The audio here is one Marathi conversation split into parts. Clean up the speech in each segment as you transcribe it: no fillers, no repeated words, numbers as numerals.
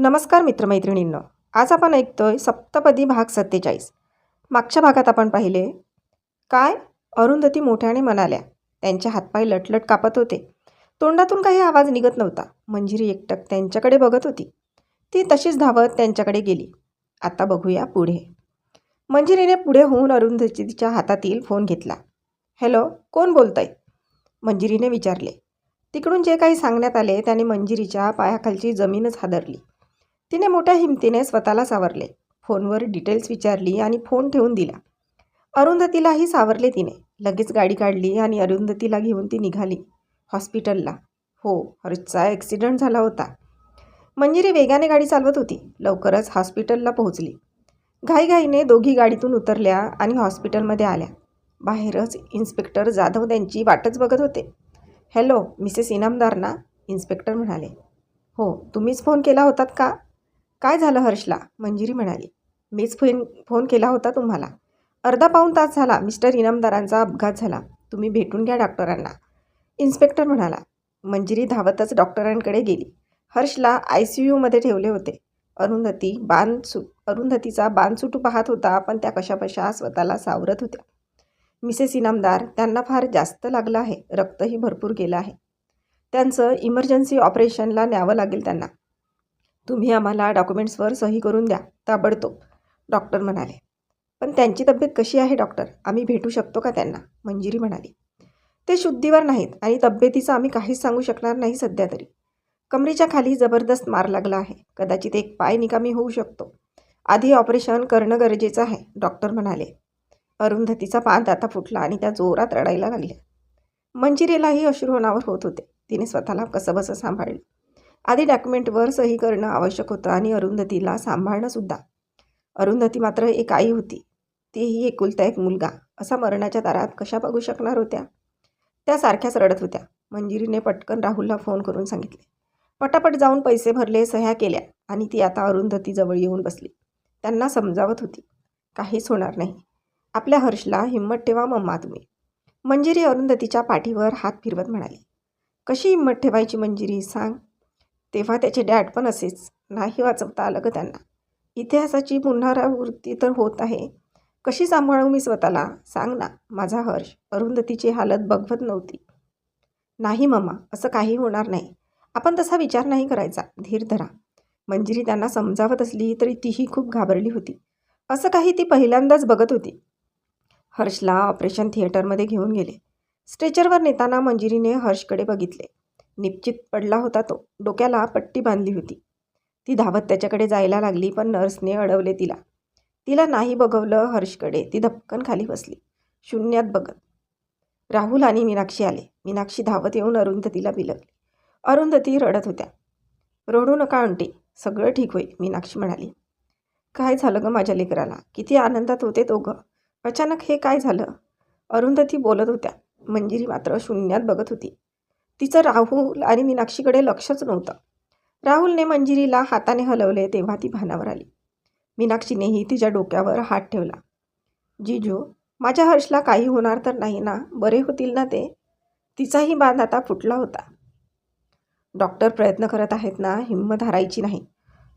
नमस्कार मित्रमैत्रिणींनो. आज आपण ऐकतोय सप्तपदी भाग 47. मागच्या भागात आपण पाहिले काय अरुंधती मोठ्याने म्हणाल्या. त्यांचे हातपाय लटलट कापत होते. तोंडातून काही आवाज निघत नव्हता. मंजिरी एकटक त्यांच्याकडे बघत होती. ती तशीच धावत त्यांच्याकडे गेली. आता बघूया पुढे. मंजिरीने पुढे होऊन अरुंधतीच्या हातातील फोन घेतला. हॅलो, कोण बोलतंय? मंजिरीने विचारले. तिकडून जे काही सांगण्यात आले त्याने मंजिरीच्या पायाखालची जमीनच हादरली. तिने मोठ्या हिमतीने स्वतःला सावरले. फोनवर डिटेल्स विचारली आणि फोन ठेवून दिला. अरुंधतीलाही सावरले तिने. लगेच गाडी काढली आणि अरुंधतीला घेऊन ती निघाली हॉस्पिटलला. हो, हर्षचा ॲक्सिडेंट झाला होता. मंजिरी वेगाने गाडी चालवत होती. लवकरच हॉस्पिटलला पोहोचली. घाईघाईने दोघी गाडीतून उतरल्या आणि हॉस्पिटलमध्ये आल्या. बाहेरच इन्स्पेक्टर जाधव त्यांची वाटच बघत होते. हॅलो, मिसेस इनामदार ना? इन्स्पेक्टर म्हणाले. हो, तुम्हीच फोन केला होतात का? काय झालं हर्षला? मंजिरी म्हणाली. मीच फोन केला होता तुम्हाला. अर्धा पाऊण तास झाला मिस्टर इनामदारांचा अपघात झाला. तुम्ही भेटून घ्या डॉक्टरांना, इन्स्पेक्टर म्हणाला. मंजिरी धावतच डॉक्टरांकडे गेली. हर्षला ICUमध्ये ठेवले होते. अरुंधतीचा बाण सुटू पाहत होता, पण त्या कशाबशा स्वतःला सावरत होत्या. मिसेस इनामदार, त्यांना फार जास्त लागलं आहे. रक्तही भरपूर गेलं आहे. त्यांचं इमर्जन्सी ऑपरेशनला न्यावं लागेल त्यांना. तुम्ही आम्हाला डॉक्युमेंट्सवर सही करून द्या ताबडतोब, डॉक्टर म्हणाले. पण त्यांची तब्येत कशी आहे डॉक्टर? आम्ही भेटू शकतो का त्यांना? मंजिरी म्हणाली. ते शुद्धीवर नाहीत आणि तब्येतीचं आम्ही काहीच सांगू शकणार नाही सध्या तरी. कमरेच्या खाली जबरदस्त मार लागला आहे. कदाचित एक पाय निकामी होऊ शकतो. आधी ऑपरेशन करणं गरजेचं आहे, डॉक्टर म्हणाले. अरुंधतीचा पाय आता फुटला आणि त्या जोरात रडायला लागल्या. मंजिरीलाही अश्रू अनावर होत होते. तिने स्वतःला कसंबसं सांभाळलं. आधी डॉक्युमेंटवर सही करणं आवश्यक होतं आणि अरुंधतीला सांभाळणंसुद्धा. अरुंधती मात्र एक आई होती. तीही एकुलता एक मुलगा असा मरणाच्या दारात कशा बघू शकणार होत्या? त्या सारख्याच रडत होत्या. मंजिरीने पटकन राहुलला फोन करून सांगितले. पटापट जाऊन पैसे भरले, सह्या केल्या आणि ती आता अरुंधतीजवळ येऊन बसली. त्यांना समजावत होती. काहीच होणार नाही. आपल्या हर्षला हिंमत ठेवा मम्मा तुम्ही. मंजिरी अरुंधतीच्या पाठीवर हात फिरवत म्हणाली. कशी हिंमत ठेवायची मंजिरी, सांग? तेव्हा त्याचे डॅड पण असेच. नाही वाचवता आलं ग त्यांना. इतिहासाची पुनरावृत्ती तर होत आहे. कशी सांभाळू मी स्वतःला, सांग ना? माझा हर्ष अरुंधतीची हालत बघवत नव्हती. नाही मम्मा, असं काही होणार नाही. आपण तसा विचार नाही करायचा. धीर धरा. मंजिरी त्यांना समजावत असली तरी तीही खूप घाबरली होती. असं काही ती पहिल्यांदाच बघत होती. हर्षला ऑपरेशन थिएटरमध्ये घेऊन गेले. स्ट्रेचरवर नेताना मंजिरीने हर्षकडे बघितले. निपचित पडला होता तो. डोक्याला पट्टी बांधली होती. ती धावत त्याच्याकडे जायला लागली, पण नर्सने अडवले तिला. तिला नाही बघवलं हर्षकडे. ती धपकन खाली बसली, शून्यात बघत. राहुल आणि मीनाक्षी आले. मीनाक्षी धावत येऊन अरुंधतीला बिलगली. अरुंधती रडत होत्या. रडू नका आंटी, सगळं ठीक होईल, मीनाक्षी म्हणाली. काय झालं ग माझ्या लेकराला? किती आनंदात होते दोघं. अचानक हे काय झालं? अरुंधती बोलत होत्या. मंजिरी मात्र शून्यात बघत होती. तिचं राहुल आणि मीनाक्षीकडे लक्षच नव्हतं. राहुलने मंजिरीला हाताने हलवले तेव्हा ती भानावर आली. मीनाक्षीनेही तिच्या डोक्यावर हात ठेवला. जीजू, माझ्या हर्षला काही होणार तर नाही ना? बरे होतील ना ते? तिचाही बांध आता फुटला होता. डॉक्टर प्रयत्न करत आहेत ना, हिंमत हारायची नाही.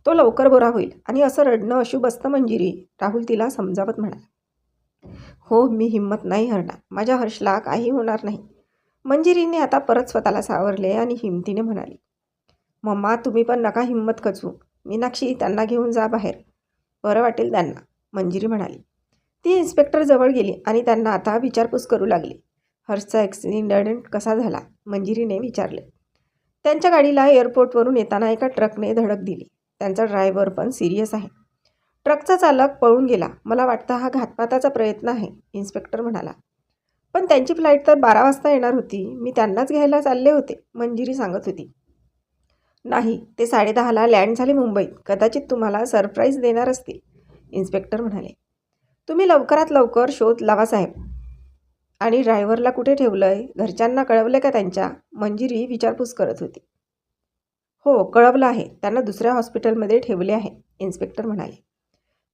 तो लवकर बरा होईल. आणि असं रडणं अशुभ असतं मंजिरी, राहुल तिला समजावत म्हणाला. हो, मी हिंमत नाही हरणार. माझ्या हर्षला काही होणार नाही. मंजिरीने आता परत स्वतःला सावरले आणि हिमतीने म्हणाली. मम्मा, तुम्ही पण नका हिंमत खचू. मीनाक्षी, त्यांना घेऊन जा बाहेर. बरं वाटेल त्यांना, मंजिरी म्हणाली. ती इन्स्पेक्टर जवळ गेली आणि त्यांना आता विचारपूस करू लागली. हर्षचा ॲक्सिडेंट कसा झाला? मंजिरीने विचारले. त्यांच्या गाडीला एअरपोर्टवरून येताना एका ट्रकने धडक दिली. त्यांचा ड्रायव्हर पण सिरियस आहे. ट्रकचा चालक पळून गेला. मला वाटतं हा घातपाताचा प्रयत्न आहे, इन्स्पेक्टर म्हणाला. पण त्यांची फ्लाईट तर 12 वाजता येणार होती. मी त्यांनाच घ्यायला चालले होते, मंजिरी सांगत होती. नाही, ते 10:30ला लँड झाले मुंबईत. कदाचित तुम्हाला सरप्राईज देणार असतील, इन्स्पेक्टर म्हणाले. तुम्ही लवकरात लवकर शोध लावा साहेब. आणि ड्रायव्हरला कुठे ठेवलं आहे? घरच्यांना कळवलं का त्यांच्या? मंजिरी विचारपूस करत होती. हो, कळवलं आहे. त्यांना दुसऱ्या हॉस्पिटलमध्ये ठेवले आहे, इन्स्पेक्टर म्हणाले.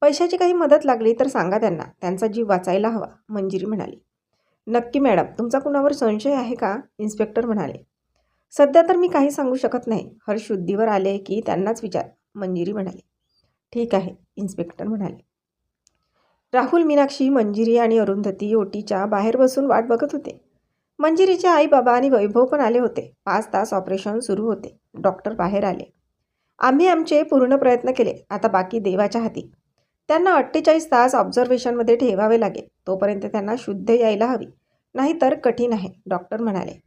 पैशाची काही मदत लागली तर सांगा त्यांना. त्यांचा जीव वाचायला हवा, मंजिरी म्हणाली. नक्की मॅडम. तुमचा कुणावर संशय आहे का? इन्स्पेक्टर म्हणाले. सध्या तर मी काही सांगू शकत नाही. हर्ष शुद्धीवर आले की त्यांनाच मंजिरी म्हणाली. ठीक आहे, इन्स्पेक्टर म्हणाले. राहुल, मीनाक्षी, मंजिरी आणि अरुंधती ओटीच्या बाहेर बसून वाट बघत होते. मंजिरीचे आई बाबा आणि वैभव पण आले होते. 5 तास ऑपरेशन सुरू होते. डॉक्टर बाहेर आले. आम्ही आमचे पूर्ण प्रयत्न केले. आता बाकी देवाच्या हाती. त्यांना 48 तास ऑब्झर्वेशनमध्ये ठेवावे लागेल. तोपर्यंत त्यांना शुद्ध यायला हवी. नाहीतर कठीण आहे, डॉक्टर म्हणाले.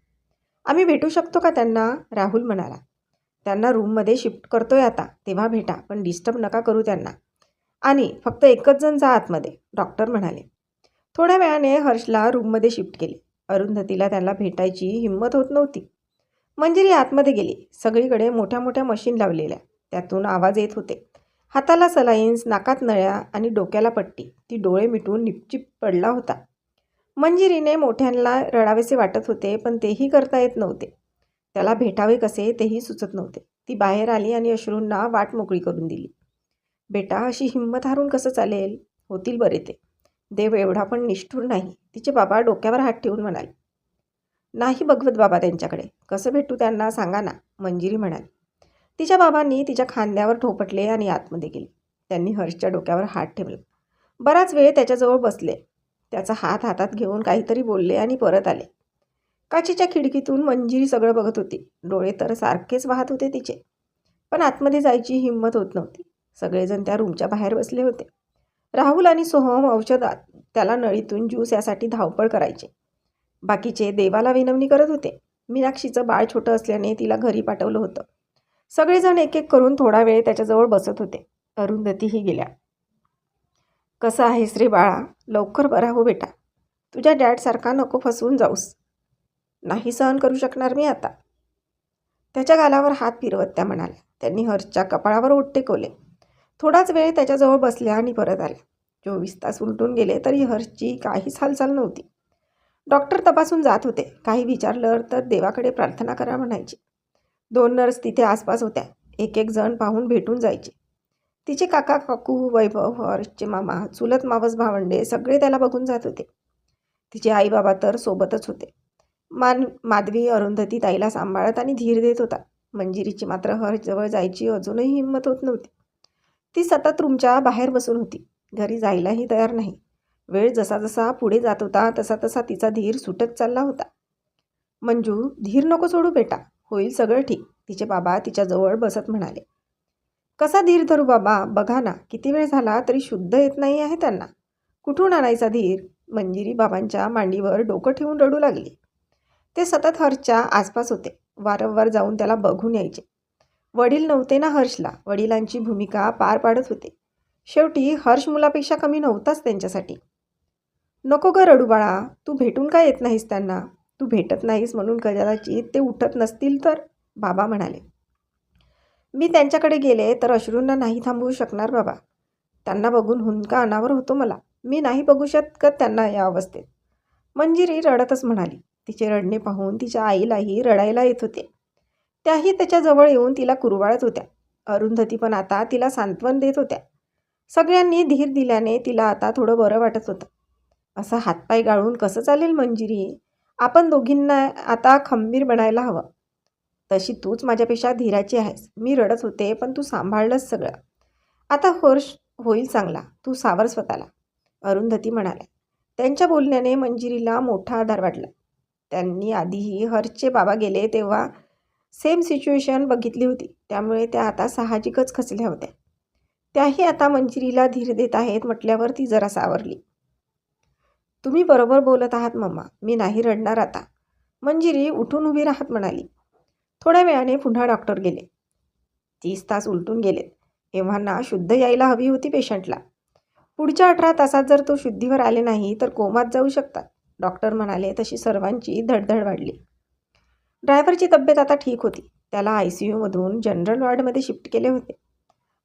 आम्ही भेटू शकतो का त्यांना? राहुल म्हणाला. त्यांना रूममध्ये शिफ्ट करतोय आता, तेव्हा भेटा, पण डिस्टर्ब नका करू त्यांना. आणि फक्त एकच जण जा आतमध्ये, डॉक्टर म्हणाले. थोड्या वेळाने हर्षला रूममध्ये शिफ्ट केले. अरुंधतीला त्याला भेटायची हिंमत होत नव्हती. मंजिरी आतमध्ये गेली. सगळीकडे मोठ्या मोठ्या मशीन लावलेल्या. त्यातून आवाज येत होते. हाताला सलाईन्स, नाकात नळ्या आणि डोक्याला पट्टी. ती डोळे मिटून निपचिप पडला होता. मंजिरीने मोठ्यांना रडावेसे वाटत होते, पण तेही करता येत नव्हते. त्याला भेटावे कसे तेही सुचत नव्हते. ती बाहेर आली आणि अश्रूंना वाट मोकळी करून दिली. बेटा, अशी हिंमत हारून कसं चालेल? होतील बरे ते. देव एवढा पण निष्ठुर नाही, तिचे बाबा डोक्यावर हात ठेवून म्हणाले. नाही बघवत बाबा त्यांच्याकडे. कसं भेटू त्यांना सांगा ना, मंजिरी म्हणाली. तिच्या बाबांनी तिच्या खांद्यावर ठोपटले आणि आतमध्ये गेले. त्यांनी हर्षच्या डोक्यावर हात ठेवला. बराच वेळ त्याच्याजवळ बसले. त्याचा हात हातात घेऊन काहीतरी बोलले आणि परत आले. काचेच्या खिडकीतून मंजिरी सगळं बघत होती. डोळे तर सारखेच वाहत होते तिचे, पण आतमध्ये जायची हिंमत होत नव्हती. सगळेजण त्या रूमच्या बाहेर बसले होते. राहुल आणि सोहम औषधात, त्याला नळीतून ज्यूस यासाठी धावपळ करायचे. बाकीचे देवाला विनवणी करत होते. मीनाक्षीचं बाळ छोटं असल्याने तिला घरी पाठवलं होतं. सगळेजण एक एक करून थोडा वेळ त्याच्याजवळ बसत होते. अरुंधतीही गेल्या. कसं आहेस रे बाळा? लवकर बरा हो बेटा. तुझ्या डॅडसारखा नको फसवून जाऊस. नाही सहन करू शकणार मी आता. त्याच्या गालावर हात फिरवत त्या म्हणाल्या. त्यांनी हर्षच्या कपाळावर ओठ टेकवले. थोडाच वेळ त्याच्याजवळ बसल्या आणि परत आल्या. 24 तास उलटून गेले तरी हर्षची काहीच हालचाल नव्हती. डॉक्टर तपासून जात होते. काही विचारलं तर देवाकडे प्रार्थना करा म्हणायचे. 2 नर्स तिथे आसपास होत्या. एक एक जण पाहून भेटून जायचे. तिचे काका काकू, वैभव, हर्षचे मामा, चुलत मावस भावंडे सगळे त्याला बघून जात होते. तिचे आई बाबा तर सोबतच होते. माधवी अरुंधती ताईला सांभाळत आणि धीर देत होता. मंजिरीची मात्र हर्षजवळ जायची अजूनही हिंमत होत नव्हती. ती सतत रूमच्या बाहेर बसून होती. घरी जायलाही तयार नाही. वेळ जसा जसा पुढे जात होता तसा तसा तिचा धीर सुटत चालला होता. मंजू, धीर नको सोडू बेटा, होईल सगळं ठीक, तिचे बाबा तिच्याजवळ बसत म्हणाले. कसा धीर धरू बाबा? बघा ना, किती वेळ झाला तरी शुद्ध येत नाही आहे त्यांना. कुठून आणायचा धीर? मंजिरी बाबांच्या मांडीवर डोकं ठेवून रडू लागली. ते सतत हर्षच्या आसपास होते. वारंवार जाऊन त्याला बघून यायचे. वडील नव्हते ना हर्षला. वडिलांची भूमिका पार पाडत होते. शेवटी हर्ष मुलापेक्षा कमी नव्हताच त्यांच्यासाठी. नको ग रडू बाळा, तू भेटून काय येत नाहीस त्यांना? तू भेटत नाहीस म्हणून कदाचित ते उठत नसतील तर, बाबा म्हणाले. मी त्यांच्याकडे गेले तर अश्रूंना नाही थांबवू शकणार बाबा. त्यांना बघून हुंदका अनावर होतो मला. मी नाही बघू शकत त्यांना या अवस्थेत. मंजिरी रडतच म्हणाली. तिचे रडणे पाहून तिच्या आईलाही रडायला येत होते. त्याही त्याच्याजवळ येऊन तिला कुरवाळत होत्या. अरुंधती पण आता तिला सांत्वन देत होत्या. सगळ्यांनी धीर दिल्याने तिला आता थोडं बरं वाटत होतं. असं हातपाय गाळून कसं चालेल मंजिरी? आपण दोघींना आता खंबीर बनायला हवं. तशी तूच माझ्यापेक्षा धीराची आहेस. मी रडत होते पण तू सांभाळलंस सगळं. आता हर्ष होईल चांगला, तू सावर स्वतःला, अरुंधती म्हणाल्या. त्यांच्या बोलण्याने मंजिरीला मोठा आधार वाटला. त्यांनी आधीही हर्षचे बाबा गेले तेव्हा सेम सिच्युएशन बघितली होती. त्यामुळे त्या आता साहजिकच खचल्या होत्या. त्याही आता मंजिरीला धीर देत आहेत म्हटल्यावर ती जरा सावरली. तुम्ही बरोबर बोलत आहात मम्मा, मी नाही रडणार आता, मंजिरी उठून उभी राहत म्हणाली. थोड्या वेळाने पुन्हा डॉक्टर गेले. 30 तास उलटून गेलेत. एव्हाना शुद्ध यायला हवी होती पेशंटला. पुढच्या 18 तासात जर तो शुद्धीवर आले नाही तर कोमात जाऊ शकतात, डॉक्टर म्हणाले. तशी सर्वांची धडधड वाढली. ड्रायव्हरची तब्येत आता ठीक होती. त्याला ICUमधून जनरल वॉर्डमध्ये शिफ्ट केले होते.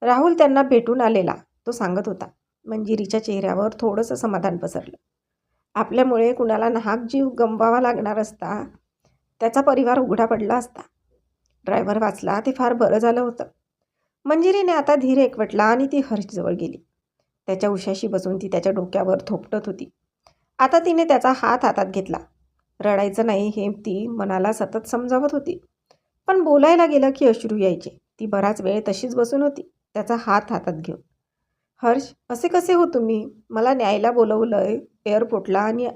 राहुल त्यांना भेटून आलेला, तो सांगत होता. मंजिरीच्या चेहऱ्यावर थोडंसं समाधान पसरलं. आपल्यामुळे कुणाला नाहक जीव गमवावा लागणार असता, त्याचा परिवार उघडा पडला असता. ड्रायव्हर वाचला ते फार बरं झालं होतं. मंजिरीने आता धीर एकवटला आणि ती हर्षजवळ गेली. त्याच्या उशाशी बसून ती त्याच्या डोक्यावर थोपटत होती. आता तिने त्याचा हात हातात घेतला. रडायचं नाही हे ती मनाला सतत समजावत होती, पण बोलायला गेलं की अश्रू यायचे. ती बराच वेळ तशीच बसून होती, त्याचा हात हातात घेऊन. हर्ष, असे कसे हो तुम्ही? मला न्यायला बोलवलंय एअरपोर्टला आणि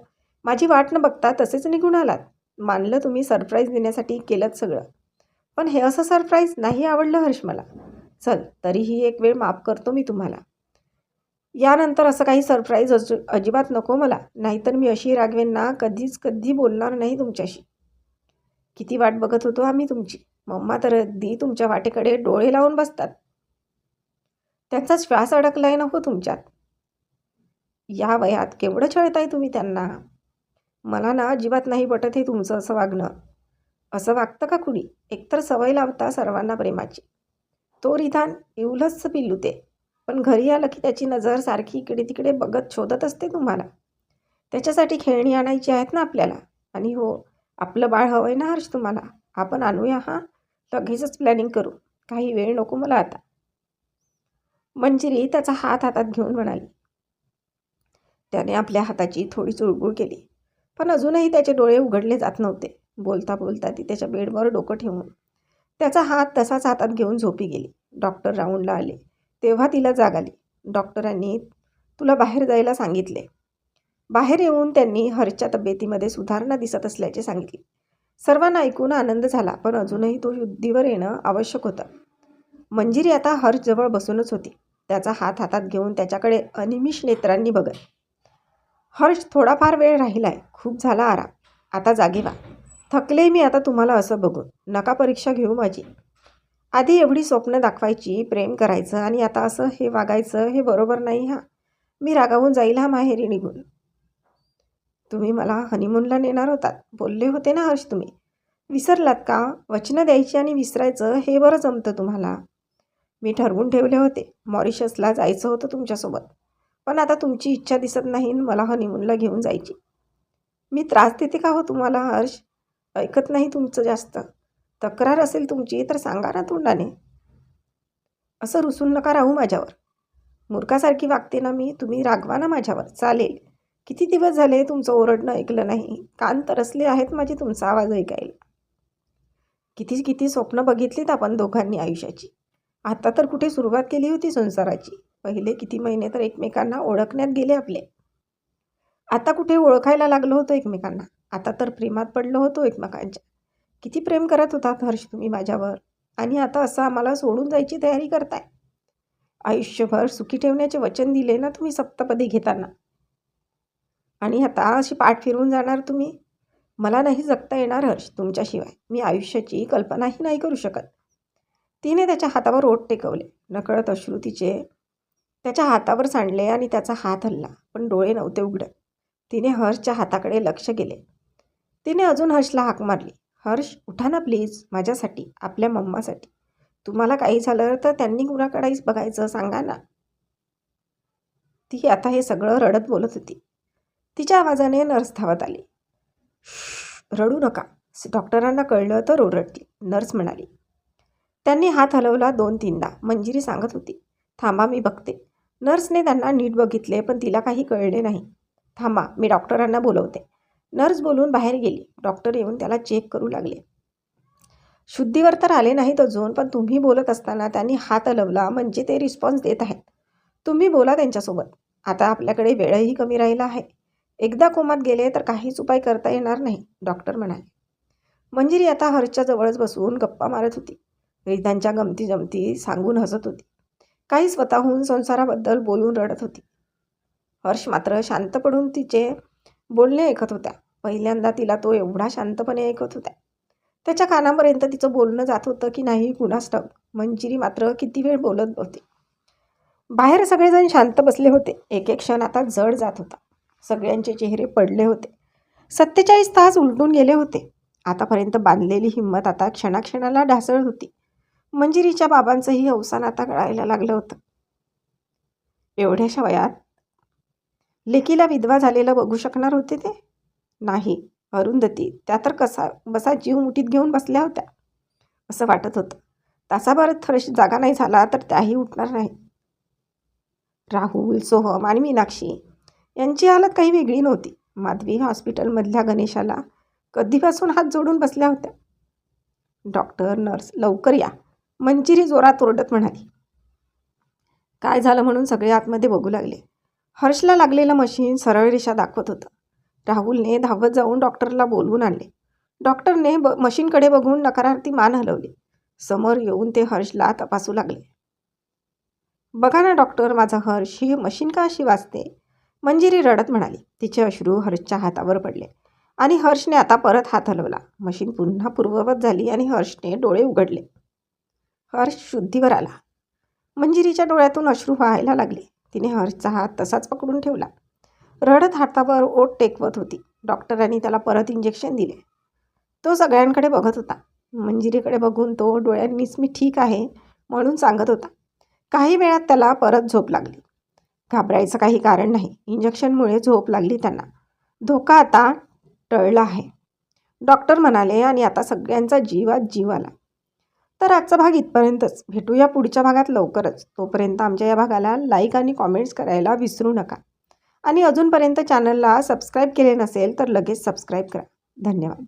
माझी वाट न बघता तसेच निघून आलात. मानलं तुम्ही सरप्राईज देण्यासाठी केलंत सगळं, पण हे असं सरप्राईज नाही आवडलं हर्ष मला. चल, तरीही एक वेळ माफ करतो मी तुम्हाला. यानंतर असं काही सरप्राईज अजिबात नको मला, नाहीतर मी अशी रागवेन ना, कधी बोलणार नाही तुमच्याशी. किती वाट बघत होतो आम्ही तुमची. मम्मा तर अगदी तुमच्या वाटेकडे डोळे लावून बसतात. त्यांचा श्वास अडकलाय नको तुमच्यात. या वयात केवढं छळताय तुम्ही त्यांना. मला ना अजिबात नाही पटत हे तुमचं असं वागणं. असं वागतं का कुणी? एकतर सवय लावता सर्वांना प्रेमाची. तो रिधान इवलंच पिल्लू ते, पण घरी आलं की त्याची नजर सारखी इकडे तिकडे बघत शोधत असते तुम्हाला. त्याच्यासाठी खेळणी आणायची आहेत ना आपल्याला. आणि हो, आपलं बाळ हवंय ना हर्ष तुम्हाला. आपण आणूया हां, लगेचच प्लॅनिंग करू. काही वेळ नको मला आता. मंजिरी त्याचा हात हातात घेऊन म्हणाली. त्याने आपल्या हाताची थोडी चुळबुळ केली, पण अजूनही त्याचे डोळे उघडले जात नव्हते. बोलता बोलता ती त्याच्या बेडवर डोकं ठेवून त्याचा हात तसाच हातात घेऊन झोपी गेली. डॉक्टर राऊंडला आले तेव्हा तिला जाग आली. डॉक्टरांनी तुला बाहेर जायला सांगितले. बाहेर येऊन त्यांनी हर्षच्या तब्येतीमध्ये सुधारणा दिसत असल्याचे सांगितले. सर्वांना ऐकून आनंद झाला, पण अजूनही तो शुद्धीवर येणं आवश्यक होतं. मंजिरी आता हर्षजवळ बसूनच होती, त्याचा हात हातात घेऊन त्याच्याकडे अनिमिष नेत्रांनी बघत. हर्ष, थोडाफार वेळ राहिलाय, खूप झाला आराम. आता जागे व्हा. थकले मी आता तुम्हाला असं बघून. नका परीक्षा घेऊ माझी. आधी एवढी स्वप्न दाखवायची, प्रेम करायचं, आणि आता असं हे वागायचं, हे बरोबर नाही हां. मी रागावून जाईल हा माहेरी निघून. तुम्ही मला हनीमूनला नेणार होतात, बोलले होते ना हर्ष तुम्ही. विसरलात का? वचनं द्यायची आणि विसरायचं हे बरं जमतं तुम्हाला. मी ठरवून ठेवले होते, मॉरिशसला जायचं होतं तुमच्यासोबत. पण आता तुमची इच्छा दिसत नाही मला हनीमूनला घेऊन जायची. मी त्रास देते का हो तुम्हाला हर्ष? ऐकत नाही तुमचं जास्त. तक्रार असेल तुमची तर सांगा ना तोंडाने. असं रुसून नका राहू माझ्यावर. मूर्खासारखी वागते ना मी, तुम्ही रागवा ना माझ्यावर, चालेल. किती दिवस झाले तुमचं ओरडणं ऐकलं नाही. कान तरसले आहेत माझे तुमचा आवाज ऐकायला. किती किती स्वप्न बघितलीत आपण दोघांनी आयुष्याची. आता तर कुठे सुरुवात केली होती संसाराची. पहिले किती महिने तर एकमेकांना ओळखण्यात गेले आपले. आता कुठे ओळखायला लागलो होतो एकमेकांना. आता तर प्रेमात पडलो होतो एकमेकांच्या. किती प्रेम करत होतात हर्ष तुम्ही माझ्यावर, आणि आता असं आम्हाला सोडून जायची तयारी करताय. आयुष्यभर सुखी ठेवण्याचे वचन दिले ना तुम्ही सप्तपदी घेताना, आणि आता अशी पाठ फिरवून जाणार तुम्ही. मला नाही जगता येणार हर्ष तुमच्याशिवाय. मी आयुष्याची कल्पनाही नाही करू शकत. तिने त्याच्या हातावर ओठ टेकवले. नकळत अश्रू तिचे त्याच्या हातावर सांडले आणि त्याचा हात हलला, पण डोळे नव्हते उघडत. तिने हर्षच्या हाताकडे लक्ष गेले. तिने अजून हर्षला हाक मारली. हर्ष, उठा ना प्लीज, माझ्यासाठी, आपल्या मम्मासाठी. तुम्हाला काही झालं तर त्यांनी कुणाकडेच बघायचं, सांगा ना. ती आता हे सगळं रडत बोलत होती. तिच्या आवाजाने नर्स धावत आली. रडू नका. डॉक्टरांना कळलं तर ओरडतील, नर्स म्हणाली. त्यांनी हात हलवला 2-3दा. मंजिरी सांगत होती, थांबा मी बघते. नर्सने त्यांना नीट बघितले, पण तिला काही कळले नाही. थांबा, मी डॉक्टरांना बोलवते. नर्स बोलून बाहेर गेली. डॉक्टर येऊन त्याला चेक करू लागले. शुद्धीवर तर आले नाहीत अजून, पण तुम्ही बोलत असताना त्यांनी हात हलवला म्हणजे ते रिस्पॉन्स देत आहेत. तुम्ही बोला त्यांच्यासोबत. आता आपल्याकडे वेळही कमी राहिला आहे. एकदा कोमात गेले तर काहीच उपाय करता येणार नाही, डॉक्टर म्हणाले. मंजिरी आता हर्षच्या जवळच बसून गप्पा मारत होती. रिधानच्या गमती जमती सांगून हसत होती. काही स्वतःहून संसाराबद्दल बोलून रडत होती. हर्ष मात्र शांत पडून तिचे बोलणे ऐकत होत्या. पहिल्यांदा तिला तो एवढा शांतपणे ऐकत होता. त्याच्या कानापर्यंत तिचं बोलणं जात होतं की नाही कुणास ठाऊक. मंजिरी मात्र किती वेळ बोलत होती. बाहेर सगळेजण शांत बसले होते. एक एक क्षण आता जड जात होता. सगळ्यांचे चेहरे पडले होते. 47 तास उलटून गेले होते. आतापर्यंत बांधलेली हिंमत आता क्षणाक्षणाला ढासळत होती. मंजिरीच्या बाबांचंही अवसान आता कळायला लागलं होतं. एवढ्याशा वयात लेकीला विधवा झालेलं बघू शकणार होते ते? नाही. अरुंधती त्या तर बसा जीव मुठीत घेऊन बसल्या होत्या. असं वाटत होतं तासाभरात थरश जागा नाही झाला तर त्याही उठणार नाही. राहुल, सोहम आणि मीनाक्षी यांची हालत काही वेगळी नव्हती. माधवी हॉस्पिटलमधल्या गणेशाला कधीपासून हात जोडून बसल्या होत्या. डॉक्टर, नर्स, लवकर या. मंजिरी जोरात ओरडत म्हणाली. काय झालं म्हणून सगळे आतमध्ये बघू लागले. हर्षला लागलेलं मशीन सरळ रेषा दाखवत होतं. राहुलने धावत जाऊन डॉक्टरला बोलवून आणले. डॉक्टरने मशीनकडे बघून नकारार्थी मान हलवली. समोर येऊन ते हर्षला तपासू लागले. बघा ना डॉक्टर, माझा हर्ष, ही मशीन का अशी वाजते? मंजिरी रडत म्हणाली. तिचे अश्रू हर्षच्या हातावर पडले आणि हर्षने आता परत हात हलवला. मशीन पुन्हा पूर्ववत झाली आणि हर्षने डोळे उघडले. हर्ष शुद्धीवर आला. मंजिरीच्या डोळ्यातून अश्रू व्हायला लागले. तिने हर्षचा हात तसाच पकडून ठेवला. रडत हातावर ओठ टेकवत होती. डॉक्टरांनी त्याला परत इंजेक्शन दिले. तो सगळ्यांकडे बघत होता. मंजिरीकडे बघून तो डोळ्यांनीच मी ठीक आहे म्हणून सांगत होता. काही वेळात त्याला परत झोप लागली. घाबरायचं काही कारण नाही. इंजेक्शनमुळे झोप लागली त्यांना. धोका आता टळला आहे, डॉक्टर म्हणाले आणि आता सगळ्यांचा जीवात जीव आला. तर आजचा भाग इथपर्यंतच. भेटूया पुढच्या भागात लवकरच. तोपर्यंत आमच्या या भागाला लाईक आणि कॉमेंट्स करायला विसरू नका. आणि अजूनपर्यंत चॅनलला सबस्क्राईब केले नसेल तर लगेच सबस्क्राईब करा. धन्यवाद.